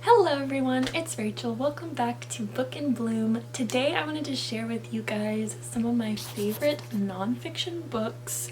Hello everyone, it's Rachel. Welcome back to Book and Bloom. Today I wanted to share with you guys some of my favorite nonfiction books.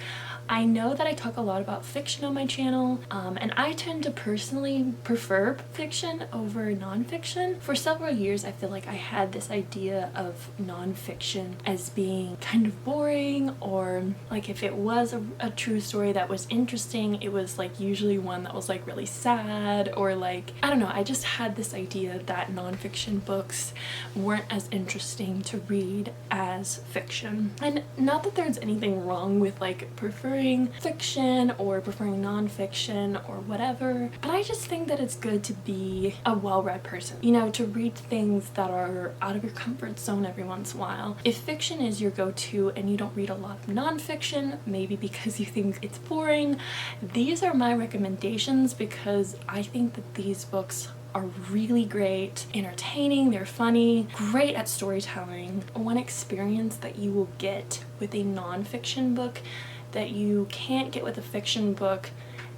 I know that I talk a lot about fiction on my channel, and I tend to personally prefer fiction over nonfiction. For several years I feel like I had this idea of nonfiction as being kind of boring, or like if it was a true story that was interesting, it was like usually one that was like really sad, or like, I don't know, I just had this idea that nonfiction books weren't as interesting to read as fiction. And not that there's anything wrong with like preferring fiction or preferring nonfiction or whatever, but I just think that it's good to be a well-read person, you know, to read things that are out of your comfort zone every once in a while. If fiction is your go-to and you don't read a lot of nonfiction, maybe because you think it's boring, these are my recommendations because I think that these books are really great, entertaining, they're funny, great at storytelling. One experience that you will get with a nonfiction book that you can't get with a fiction book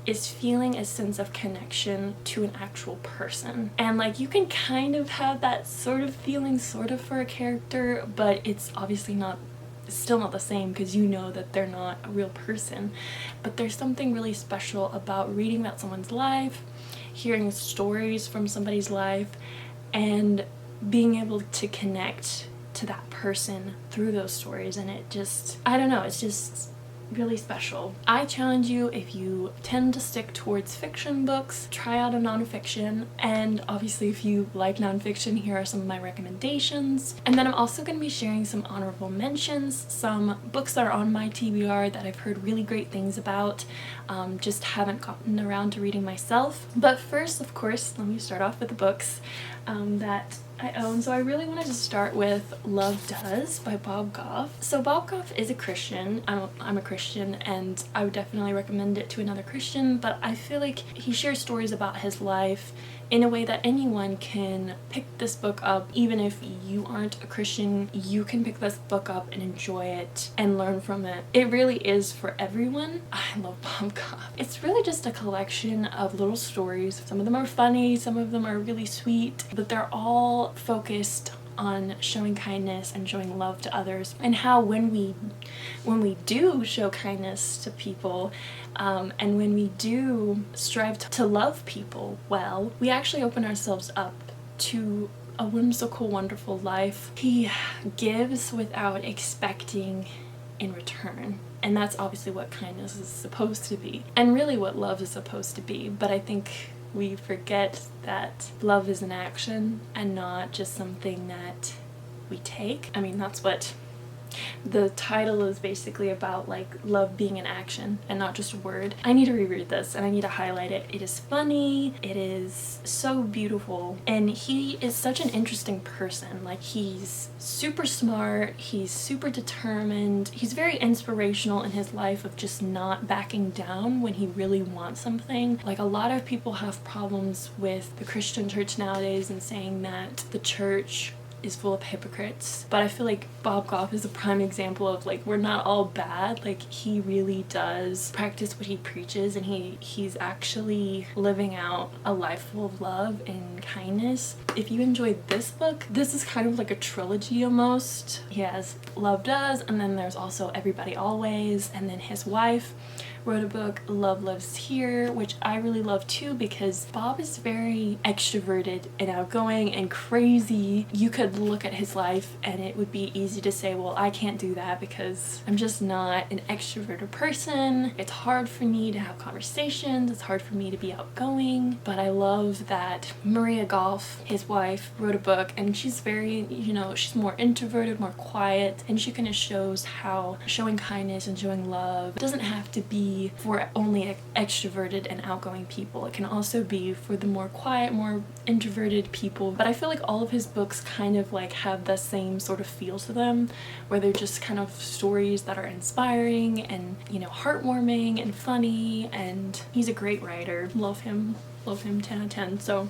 is feeling a sense of connection to an actual person. And like, you can kind of have that sort of feeling sort of for a character, but it's obviously still not the same because you know that they're not a real person. But there's something really special about reading about someone's life, hearing stories from somebody's life, and being able to connect to that person through those stories. And it just, I don't know, it's just really special. I challenge you, if you tend to stick towards fiction books, try out a nonfiction. And obviously if you like nonfiction, here are some of my recommendations. And then I'm also going to be sharing some honorable mentions, some books that are on my TBR that I've heard really great things about, just haven't gotten around to reading myself. But first, of course, let me start off with the books that I own. So I really wanted to start with Love Does by Bob Goff. So Bob Goff is a Christian. I'm a Christian, and I would definitely recommend it to another Christian, but I feel like he shares stories about his life in a way that anyone can pick this book up. Even if you aren't a Christian, you can pick this book up and enjoy it and learn from it. It really is for everyone. I love Bob Goff. It's really just a collection of little stories. Some of them are funny, some of them are really sweet, but they're all focused on showing kindness and showing love to others, and how when we do show kindness to people, and when we do strive to love people well, we actually open ourselves up to a whimsical, wonderful life. He gives without expecting in return. And that's obviously what kindness is supposed to be, and really what love is supposed to be. But I think we forget that love is an action and not just something that we take. I mean, that's what the title is basically about, like love being an action and not just a word. I need to reread this and I need to highlight it. It is funny, it is so beautiful, and he is such an interesting person. Like, he's super smart, he's super determined, he's very inspirational in his life of just not backing down when he really wants something. Like, a lot of people have problems with the Christian church nowadays and saying that the church is full of hypocrites, but I feel like Bob Goff is a prime example of, like, we're not all bad. Like, he really does practice what he preaches, and he's actually living out a life full of love and kindness. If you enjoyed this book, this is kind of like a trilogy almost. He has Love Does, and then there's also Everybody Always, and then his wife wrote a book, Love Lives Here, which I really love too, because Bob is very extroverted and outgoing and crazy. You could look at his life and it would be easy to say, well, I can't do that because I'm just not an extroverted person. It's hard for me to have conversations, it's hard for me to be outgoing. But I love that Maria Goff, his wife, wrote a book, and she's very, you know, she's more introverted, more quiet, and she kind of shows how showing kindness and showing love doesn't have to be for only extroverted and outgoing people. It can also be for the more quiet, more introverted people. But I feel like all of his books kind of like have the same sort of feel to them, where they're just kind of stories that are inspiring and, you know, heartwarming and funny, and he's a great writer. Love him 10 out of 10. So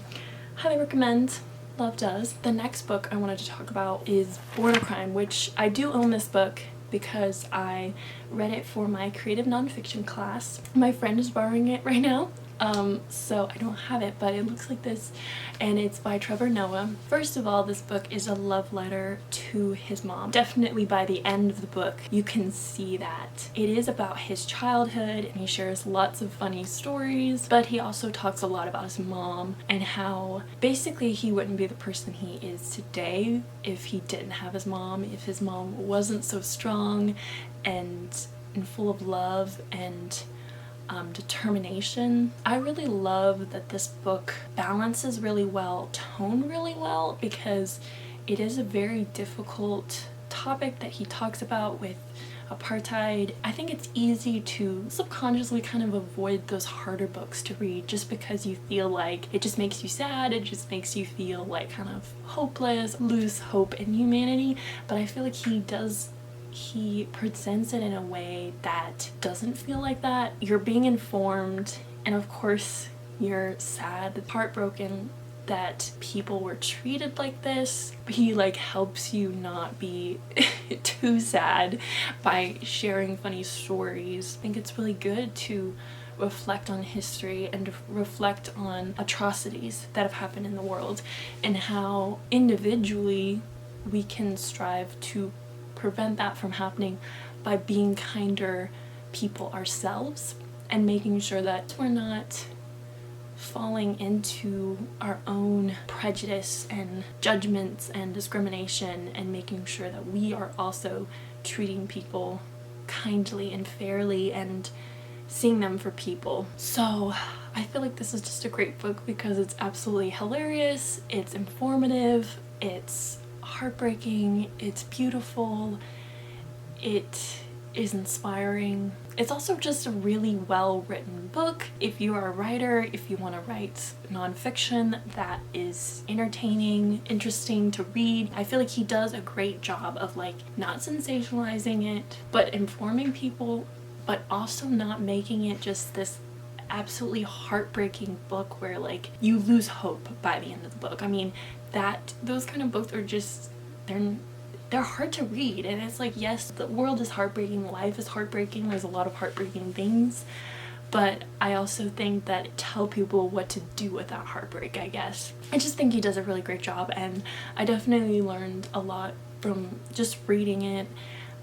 highly recommend Love Does. The next book I wanted to talk about is Born a Crime, which I do own this book because I read it for my creative nonfiction class. My friend is borrowing it right now, So I don't have it, but it looks like this, and it's by Trevor. First of all, this book is a love letter to his mom. Definitely by the end of the book you can see that it is about his childhood, and he shares lots of funny stories, but he also talks a lot about his mom and how basically he wouldn't be the person he is today if he didn't have his mom, if his mom wasn't so strong and full of love and determination. I really love that this book balances really well, tone really well, because it is a very difficult topic that he talks about with apartheid. I think it's easy to subconsciously kind of avoid those harder books to read just because you feel like it just makes you sad, it just makes you feel like kind of hopeless, lose hope in humanity. But I feel like he presents it in a way that doesn't feel like that. You're being informed, and of course you're sad, heartbroken that people were treated like this. He like helps you not be too sad by sharing funny stories. I think it's really good to reflect on history and reflect on atrocities that have happened in the world and how individually we can strive to prevent that from happening by being kinder people ourselves and making sure that we're not falling into our own prejudice and judgments and discrimination, and making sure that we are also treating people kindly and fairly and seeing them for people. So I feel like this is just a great book because it's absolutely hilarious, it's informative, it's heartbreaking, it's beautiful, it is inspiring. It's also just a really well written book. If you are a writer, if you want to write nonfiction that is entertaining, interesting to read, I feel like he does a great job of like not sensationalizing it, but informing people, but also not making it just this absolutely heartbreaking book where like you lose hope by the end of the book. I mean, those kind of books are just, they're hard to read, and it's like, yes, the world is heartbreaking, life is heartbreaking, there's a lot of heartbreaking things, but I also think that tell people what to do with that heartbreak, I guess. I just think he does a really great job, and I definitely learned a lot from just reading it,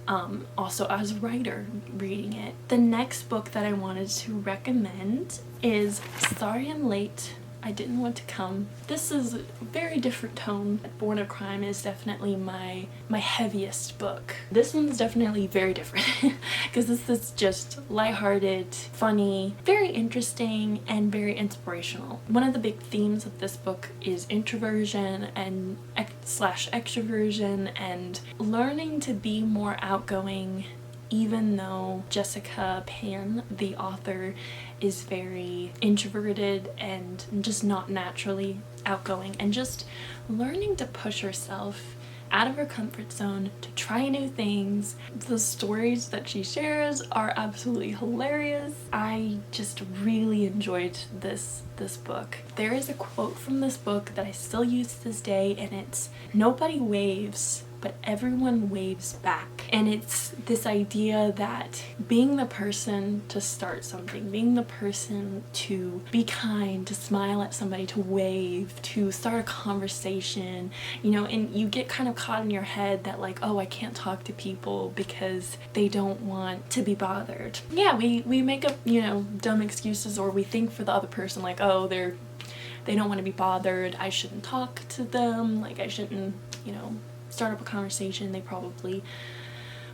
also as a writer reading it. The next book that I wanted to recommend is Sorry I'm Late, I Didn't Want to Come. This is a very different tone. Born of Crime is definitely my heaviest book. This one's definitely very different because this is just lighthearted, funny, very interesting, and very inspirational. One of the big themes of this book is introversion and slash extroversion and learning to be more outgoing, even though Jessica Pan, the author, is very introverted and just not naturally outgoing, and just learning to push herself out of her comfort zone to try new things. The stories that she shares are absolutely hilarious. I just really enjoyed this book. There is a quote from this book that I still use to this day, and it's, "Nobody waves, but everyone waves back." And it's this idea that being the person to start something, being the person to be kind, to smile at somebody, to wave, to start a conversation, you know, and you get kind of caught in your head that like, oh, I can't talk to people because they don't want to be bothered. Yeah, we make up, you know, dumb excuses, or we think for the other person like, oh, they don't want to be bothered, I shouldn't talk to them, like I shouldn't, you know, start up a conversation, they probably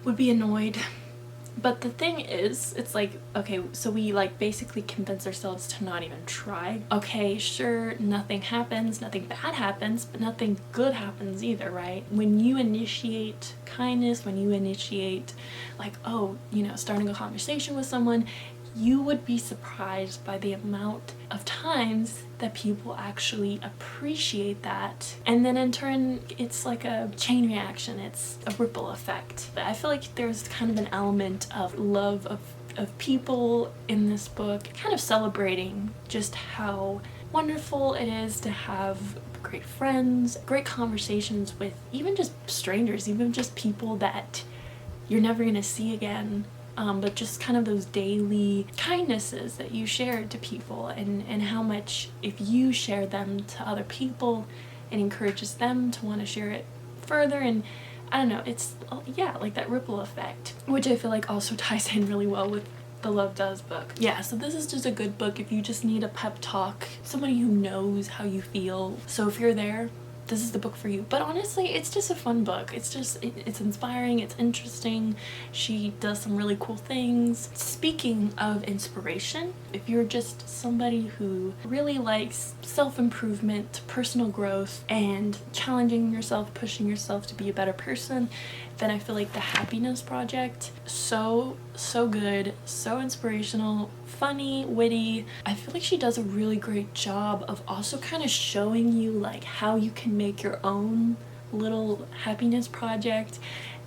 would be annoyed. But the thing is, it's like, okay, so we like basically convince ourselves to not even try. Okay, sure, nothing happens, nothing bad happens, but nothing good happens either, right? When you initiate kindness, when you initiate like, oh, you know, starting a conversation with someone, you would be surprised by the amount of times that people actually appreciate that. And then in turn, it's like a chain reaction, it's a ripple effect. I feel like there's kind of an element of love of people in this book, kind of celebrating just how wonderful it is to have great friends, great conversations with even just strangers, even just people that you're never gonna see again. but just kind of those daily kindnesses that you share to people, and how much if you share them to other people, it encourages them to want to share it further. And I don't know, it's, yeah, like that ripple effect, which I feel like also ties in really well with the Love Does book. Yeah, so this is just a good book if you just need a pep talk, somebody who knows how you feel. So if you're there, this is the book for you. But honestly, it's just a fun book. It's just, it's inspiring, it's interesting. She does some really cool things. Speaking of inspiration, if you're just somebody who really likes self-improvement, personal growth, and challenging yourself, pushing yourself to be a better person, then I feel like The Happiness Project, so good, so inspirational, funny, witty. I feel like she does a really great job of also kind of showing you like how you can make your own little happiness project,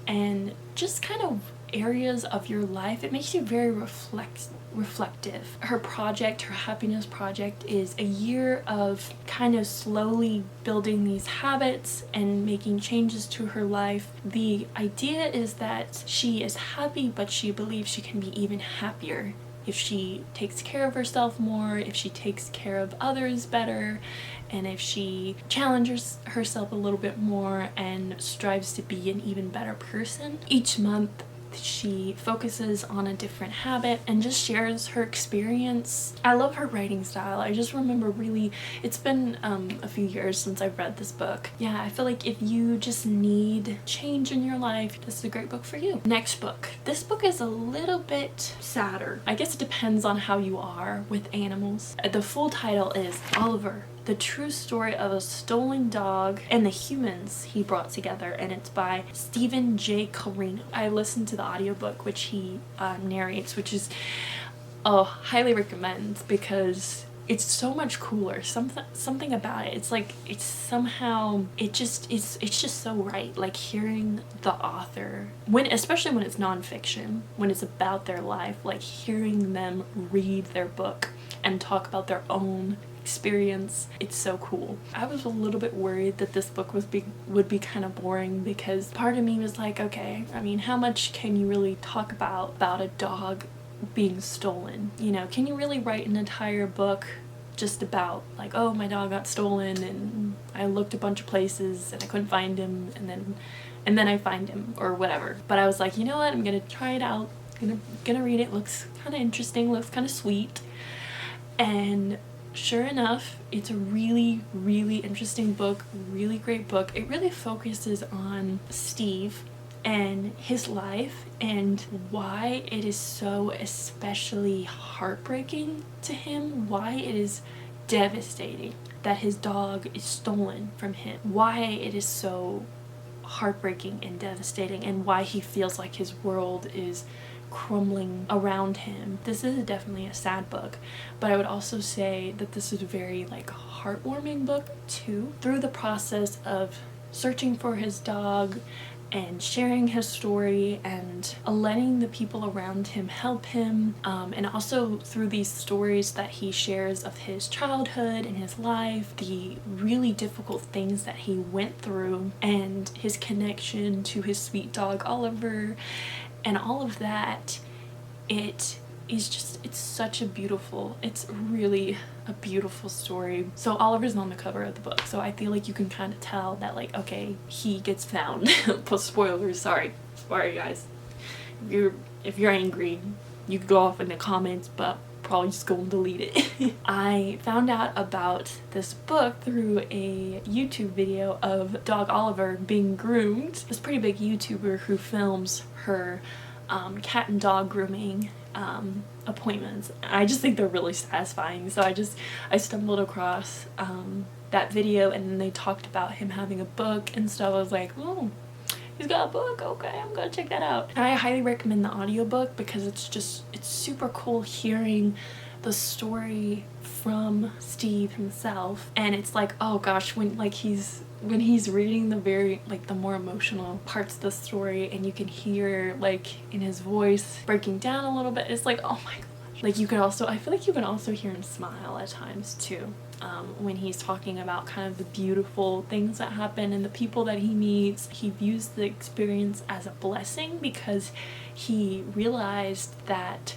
and just kind of areas of your life. It makes you very reflective. Her project, her happiness project, is a year of kind of slowly building these habits and making changes to her life. The idea is that she is happy, but she believes she can be even happier if she takes care of herself more, if she takes care of others better, and if she challenges herself a little bit more and strives to be an even better person. Each month she focuses on a different habit and just shares her experience. I love her writing style. I just remember really, it's been a few years since I've read this book. Yeah, I feel like if you just need change in your life, this is a great book for you. Next book. This book is a little bit sadder. I guess it depends on how you are with animals. The full title is Oliver: The True Story of a Stolen Dog and the Humans He Brought Together, and it's by Stephen J. Carino. I listened to the audiobook which he narrates, which is highly recommend, because it's so much cooler. Something about it, it's like, it's somehow, it's just so right, like hearing the author, especially when it's nonfiction, when it's about their life, like hearing them read their book and talk about their own experience. It's so cool. I was a little bit worried that this book would be kind of boring, because part of me was like, okay, I mean, how much can you really talk about a dog being stolen? You know, can you really write an entire book just about like, oh, my dog got stolen and I looked a bunch of places and I couldn't find him, and then I find him, or whatever. But I was like, you know what, I'm gonna try it out, gonna read it. Looks kind of interesting, looks kind of sweet. And sure enough, it's a really, really interesting book, really great book. It really focuses on Steve and his life, and why it is so especially heartbreaking to him, why it is devastating that his dog is stolen from him, why it is so heartbreaking and devastating, and why he feels like his world is crumbling around him. This is definitely a sad book, but I would also say that this is a very like heartwarming book too. Through the process of searching for his dog and sharing his story and letting the people around him help him, and also through these stories that he shares of his childhood and his life, the really difficult things that he went through, and his connection to his sweet dog Oliver, and all of that. It is just, it's really a beautiful story. So Oliver's on the cover of the book, so I feel like you can kind of tell that, like, okay, he gets found. Plus spoilers, sorry guys. If you're angry, you can go off in the comments, but probably just go and delete it. I found out about this book through a YouTube video of dog Oliver being groomed. This pretty big YouTuber who films her cat and dog grooming appointments. I just think they're really satisfying, so I stumbled across that video, and then they talked about him having a book and stuff. I was like, oh, he's got a book, okay, I'm gonna check that out. And I highly recommend the audiobook, because it's super cool hearing the story from Steve himself. And it's like, oh gosh, when he's reading the more emotional parts of the story, and you can hear like in his voice breaking down a little bit, it's like, oh my gosh, Like you could also, I feel like you can also hear him smile at times too. When he's talking about kind of the beautiful things that happen and the people that he meets. He views the experience as a blessing because he realized that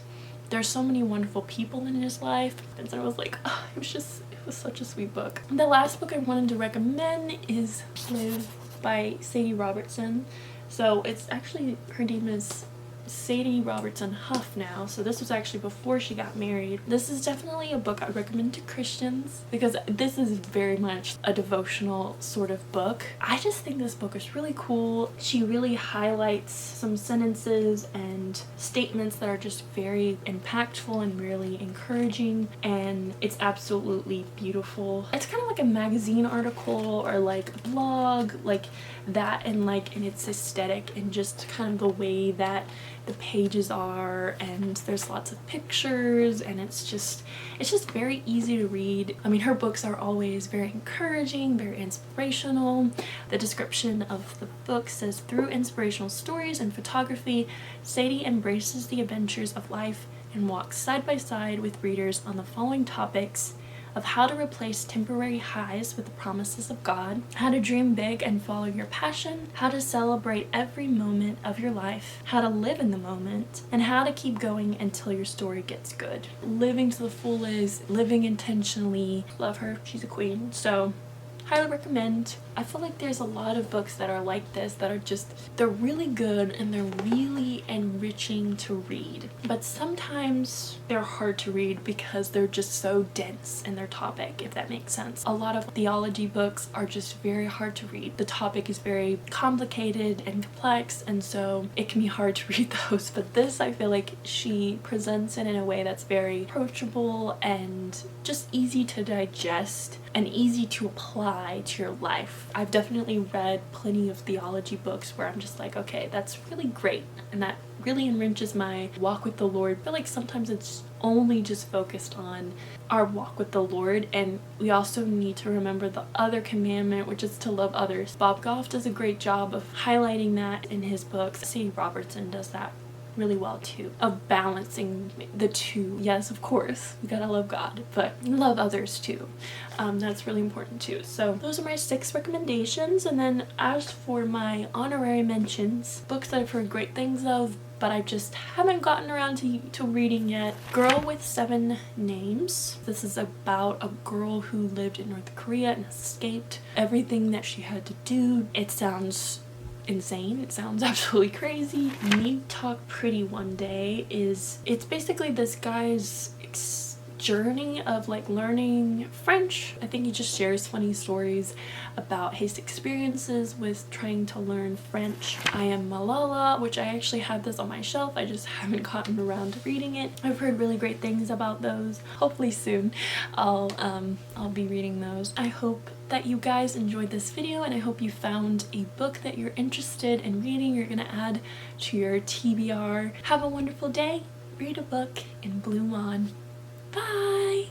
there's so many wonderful people in his life. And so I was like, oh, it was such a sweet book. The last book I wanted to recommend is Live by Sadie Robertson. So it's actually, her name is Sadie Robertson Huff now, so this was actually before she got married. This is definitely a book I'd recommend to Christians because this is very much a devotional sort of book. I just think this book is really cool. She really highlights some sentences and statements that are just very impactful and really encouraging, and it's absolutely beautiful. It's kind of like a magazine article or like a blog, like that, and like in its aesthetic and just kind of the way that the pages are, and there's lots of pictures, and it's just very easy to read. I mean, her books are always very encouraging, very inspirational. The description of the book says, through inspirational stories and photography, Sadie embraces the adventures of life and walks side by side with readers on the following topics: of how to replace temporary highs with the promises of God, how to dream big and follow your passion, how to celebrate every moment of your life, how to live in the moment, and how to keep going until your story gets good. Living to the fullest, living intentionally. Love her, she's a queen. So highly recommend. I feel like there's a lot of books that are like this that are just, they're really good and they're really enriching to read, but sometimes they're hard to read because they're just so dense in their topic, if that makes sense. A lot of theology books are just very hard to read. The topic is very complicated and complex, and so it can be hard to read those, but this, I feel like she presents it in a way that's very approachable and just easy to digest and easy to apply to your life. I've definitely read plenty of theology books where I'm just like, okay, that's really great and that really enriches my walk with the Lord. But like sometimes it's only just focused on our walk with the Lord, and we also need to remember the other commandment, which is to love others. Bob Goff does a great job of highlighting that in his books. Sadie Robertson does that really well too, of balancing the two. Yes, of course, we gotta love God, but love others too. That's really important too. So those are my 6 recommendations. And then as for my honorary mentions, books that I've heard great things of but I just haven't gotten around to reading yet. Girl with 7 Names. This is about a girl who lived in North Korea and escaped everything that she had to do. It sounds insane. It sounds absolutely crazy. Meet Talk Pretty One Day it's basically this guy's journey of like learning French. I think he just shares funny stories about his experiences with trying to learn French. I Am Malala, which I actually have this on my shelf. I just haven't gotten around to reading it. I've heard really great things about those. Hopefully soon I'll be reading those. I hope that you guys enjoyed this video, and I hope you found a book that you're interested in reading, you're gonna add to your TBR. Have a wonderful day. Read a book and bloom on. Bye!